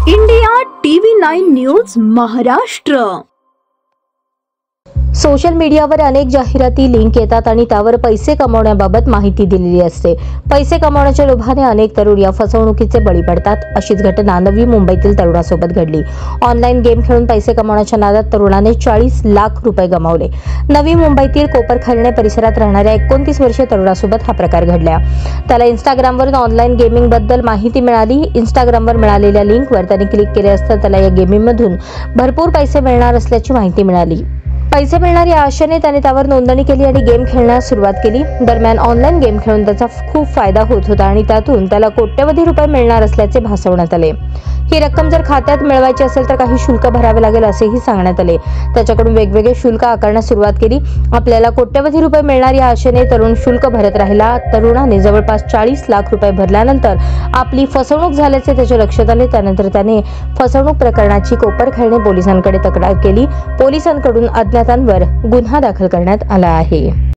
India TV 9 news Maharashtra. Social मीडियावर अनेक जाहिराती लिंक येतात आणि त्यावर पैसे कमवण्याबाबत माहिती दिलेली असते। पैसे कमवण्याच्या लोभाने अनेक तरुण या फसवणुकीचे बळी पडतात। अशीच घटना नवी मुंबईतील तरुणासोबत घडली। ऑनलाईन गेम खेळून पैसे कमवण्याच्या नादात तरुणाने 40 लाख रुपये गमावले। नवी मुंबईतील कोपरखैरणे परिसरात राहणाऱ्या 29 वर्षीय तरुणासोबत हा प्रकार घडला। त्याला इंस्टाग्रामवरून ऑनलाईन गेमिंग बद्दल माहिती मिळाली। इंस्टाग्रामवर मिळालेल्या लिंकवर त्याने क्लिक केले असता त्याला या गेमिंगमधून भरपूर पैसे मिळणार असल्याची माहिती मिळाली। पैसे मिळणार या आशेने त्याने त्यावर नोंदणी केली आणि गेम खेळण्यास सुरुवात केली। दरम्यान ऑनलाईन गेम खेळून त्याचा खूप फायदा होत होता आणि त्यातून त्याला कोट्यवधी रुपये मिळणार असल्याचे भासवण्यात आले। ही रक्कम जर खात्यात मिळवायची असेल तर काही शुल्क भरावे लागेल असेही सांगण्यात आले। त्याच्याकडून वेगवेगळे शुल्क आकारण्यास सुरुवात केली। आपल्याला कोट्यवधी रुपये मिळणार या आशेने तरुण शुल्क भरत राहिला। तरुणाने जवळपास 40 लाख रुपये भरल्यानंतर आपली फसवणूक झाल्याचे त्याच्या लक्षात आले। त्यानंतर त्याने फसवणूक प्रकरणाची कोपरखैरणे पोलिसांकडे तक्रार केली। पोलिसांकडून अज्ञातांवर गुन्हा दाखल करण्यात आला आहे।